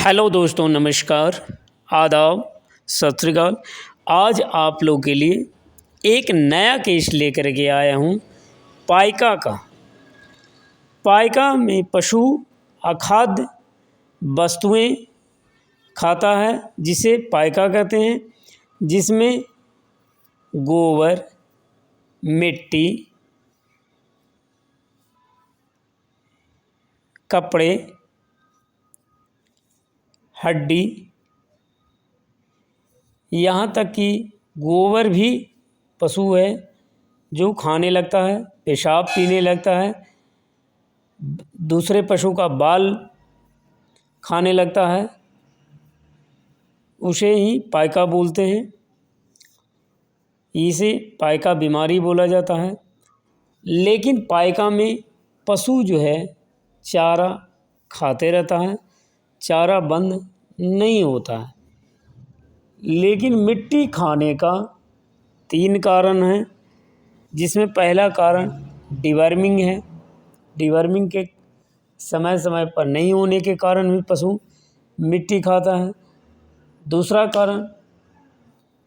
Hello दोस्तों, नमस्कार, आदाब, सत श्री अकाल। आज आप लोग के लिए एक नया केस लेकर के आया हूँ पाइका का। पाइका में पशु अखाद्य वस्तुएं खाता है जिसे पाइका कहते हैं, जिसमें गोबर, मिट्टी, कपड़े, हड्डी, यहाँ तक कि गोबर भी पशु है जो खाने लगता है, पेशाब पीने लगता है, दूसरे पशु का बाल खाने लगता है, उसे ही पाइका बोलते हैं। इसे पाइका बीमारी बोला जाता है। लेकिन पाइका में पशु जो है चारा खाते रहता है, चारा बंद नहीं होता है। लेकिन मिट्टी खाने का 3 कारण हैं, जिसमें पहला कारण डिवर्मिंग है। डिवर्मिंग के समय समय पर नहीं होने के कारण भी पशु मिट्टी खाता है। दूसरा कारण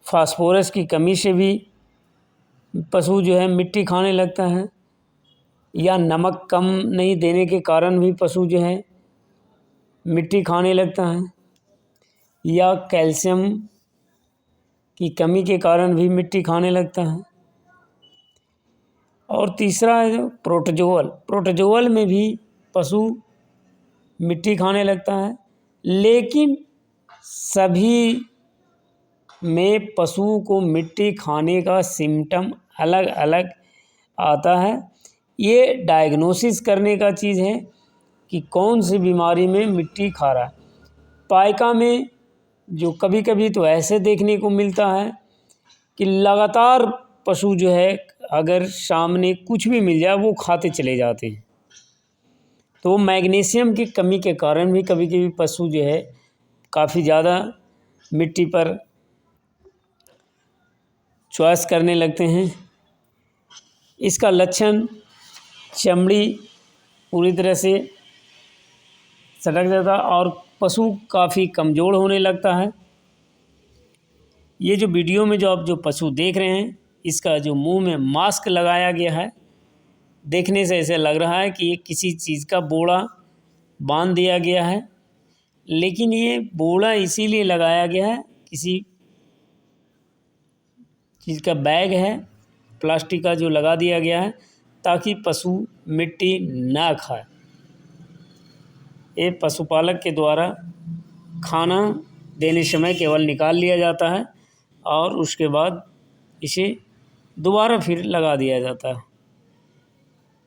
फास्फोरस की कमी से भी पशु जो है मिट्टी खाने लगता है, या नमक कम नहीं देने के कारण भी पशु जो है मिट्टी खाने लगता है, या कैल्शियम की कमी के कारण भी मिट्टी खाने लगता है। और तीसरा है जो प्रोटोजोअल। प्रोटोजोअल में भी पशु मिट्टी खाने लगता है। लेकिन सभी में पशु को मिट्टी खाने का सिम्टम अलग अलग आता है। ये डायग्नोसिस करने का चीज़ है कि कौन सी बीमारी में मिट्टी खा रहा है। पाइका में जो कभी कभी तो ऐसे देखने को मिलता है कि लगातार पशु जो है अगर सामने कुछ भी मिल जाए वो खाते चले जाते हैं। तो मैग्नीशियम की कमी के कारण भी कभी कभी पशु जो है काफ़ी ज़्यादा मिट्टी पर चॉइस करने लगते हैं। इसका लक्षण चमड़ी पूरी तरह से सटक जाता है और पशु काफ़ी कमज़ोर होने लगता है। ये जो वीडियो में जो आप जो पशु देख रहे हैं, इसका जो मुंह में मास्क लगाया गया है, देखने से ऐसे लग रहा है कि ये किसी चीज़ का बोरा बांध दिया गया है। लेकिन ये बोरा इसीलिए लगाया गया है, किसी चीज़ का बैग है प्लास्टिक का जो लगा दिया गया है, ताकि पशु मिट्टी ना खाए। ये पशुपालक के द्वारा खाना देने समय केवल निकाल लिया जाता है और उसके बाद इसे दोबारा फिर लगा दिया जाता है।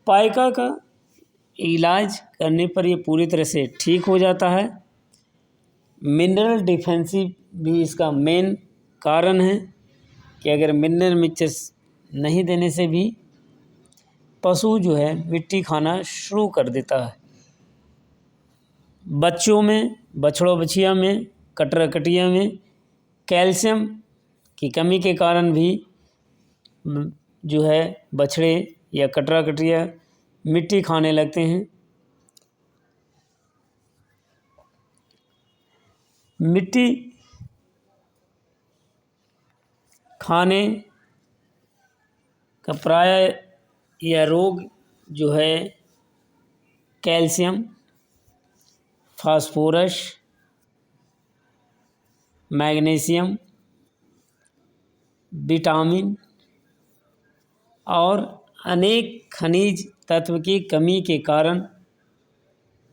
पाइका का इलाज करने पर ये पूरी तरह से ठीक हो जाता है। मिनरल डिफेंसिव भी इसका मेन कारण है कि अगर मिनरल मिक्सचर्स नहीं देने से भी पशु जो है मिट्टी खाना शुरू कर देता है। बच्चों में, बछड़ों बछिया में, कटरा कटिया में कैल्शियम की कमी के कारण भी जो है बछड़े या कटरा कटिया मिट्टी खाने लगते हैं। मिट्टी खाने का प्राय यह रोग जो है कैल्शियम, फास्फोरस, मैग्नीशियम, विटामिन और अनेक खनिज तत्व की कमी के कारण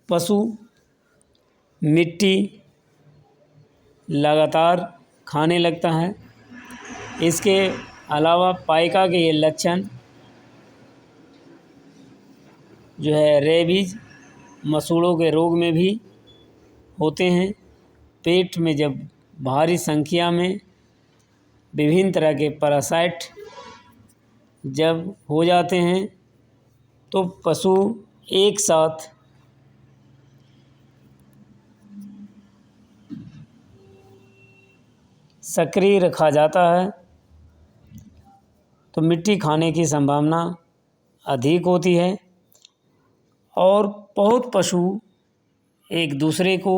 पशु मिट्टी लगातार खाने लगता है। इसके अलावा पाइका के ये लक्षण जो है रेबीज, मसूड़ों के रोग में भी होते हैं। पेट में जब भारी संख्या में विभिन्न तरह के पैरासाइट जब हो जाते हैं तो पशु एक साथ सक्रिय रखा जाता है तो मिट्टी खाने की संभावना अधिक होती है। और बहुत पशु एक दूसरे को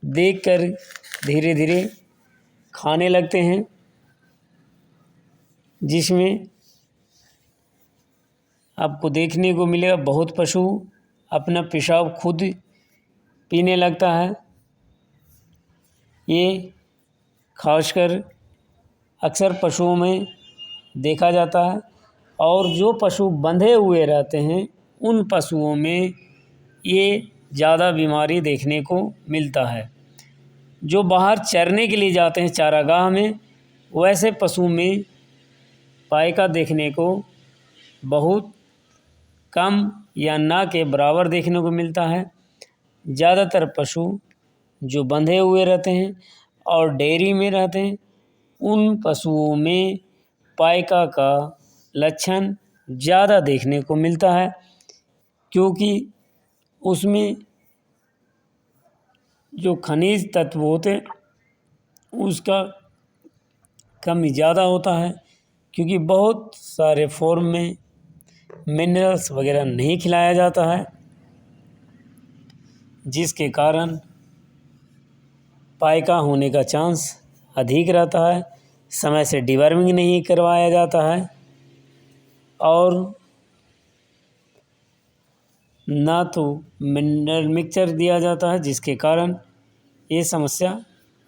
देखकर धीरे धीरे खाने लगते हैं, जिसमें आपको देखने को मिलेगा बहुत पशु अपना पेशाब खुद पीने लगता है। ये खासकर अक्सर पशुओं में देखा जाता है, और जो पशु बंधे हुए रहते हैं उन पशुओं में ये ज़्यादा बीमारी देखने को मिलता है। जो बाहर चरने के लिए जाते हैं चारागाह में, वैसे पशु में पाइका देखने को बहुत कम या ना के बराबर देखने को मिलता है। ज़्यादातर पशु जो बंधे हुए रहते हैं और डेयरी में रहते हैं, उन पशुओं में पाइका का लक्षण ज़्यादा देखने को मिलता है, क्योंकि उसमें जो खनिज तत्व होते हैं उसका कमी ज़्यादा होता है, क्योंकि बहुत सारे फॉर्म में मिनरल्स वगैरह नहीं खिलाया जाता है, जिसके कारण पाइका होने का चांस अधिक रहता है। समय से डिवर्मिंग नहीं करवाया जाता है और ना तो मिनरल मिक्सचर दिया जाता है, जिसके कारण ये समस्या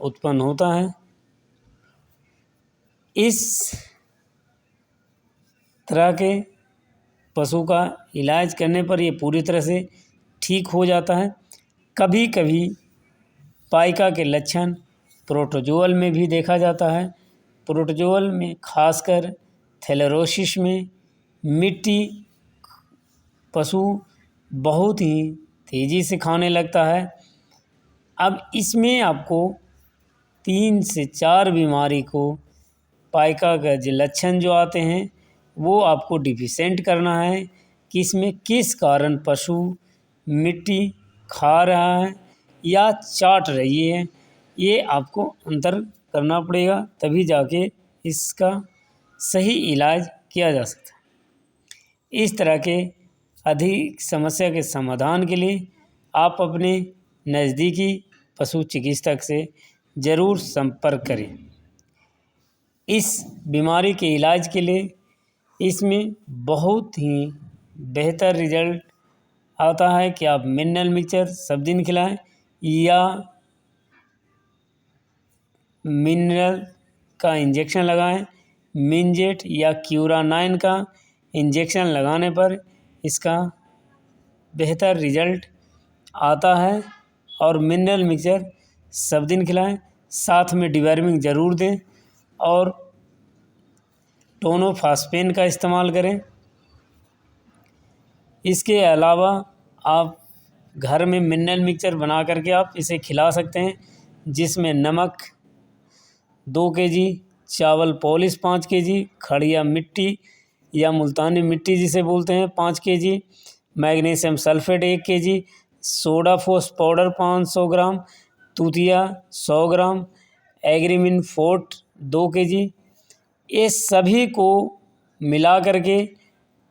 उत्पन्न होता है। इस तरह के पशु का इलाज करने पर ये पूरी तरह से ठीक हो जाता है। कभी कभी पाइका के लक्षण प्रोटोजोअल में भी देखा जाता है। प्रोटोजोअल में खासकर थैलेरोसिस में मिट्टी पशु बहुत ही तेज़ी से खाने लगता है। अब इसमें आपको 3 से 4 बीमारी को पाइका का जो लक्षण जो आते हैं वो आपको डिफिसेंट करना है कि इसमें किस कारण पशु मिट्टी खा रहा है या चाट रही है। ये आपको अंतर करना पड़ेगा, तभी जाके इसका सही इलाज किया जा सकता है। इस तरह के अधिक समस्या के समाधान के लिए आप अपने नज़दीकी पशु चिकित्सक से ज़रूर संपर्क करें। इस बीमारी के इलाज के लिए इसमें बहुत ही बेहतर रिजल्ट आता है कि आप मिनरल मिक्सचर सब दिन खिलाएं या मिनरल का इंजेक्शन लगाएं। मिनजेट या क्यूरानाइन का इंजेक्शन लगाने पर इसका बेहतर रिजल्ट आता है। और मिनरल मिक्सचर सब दिन खिलाएं, साथ में डिवर्मिंग ज़रूर दें और टोनोफास्फेन का इस्तेमाल करें। इसके अलावा आप घर में मिनरल मिक्सचर बना करके आप इसे खिला सकते हैं, जिसमें नमक 2 kg, चावल पॉलिश 5 kg, खड़िया मिट्टी या मुल्तानी मिट्टी जिसे बोलते हैं 5 kg, magnesium sulphate 1 kg, soda फोस पाउडर 500 ग्राम, तूतिया 100 ग्राम, एग्रीमिन फोर्ट 2 kg, ये सभी को मिला करके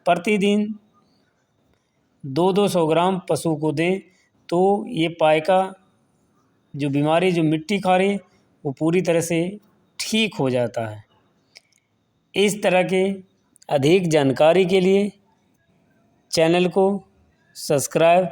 प्रतिदिन 200 ग्राम पशु को दें, तो ये पाइका जो बीमारी जो मिट्टी खा रही है वो पूरी तरह से ठीक हो जाता है। इस तरह के अधिक जानकारी के लिए चैनल को सब्सक्राइब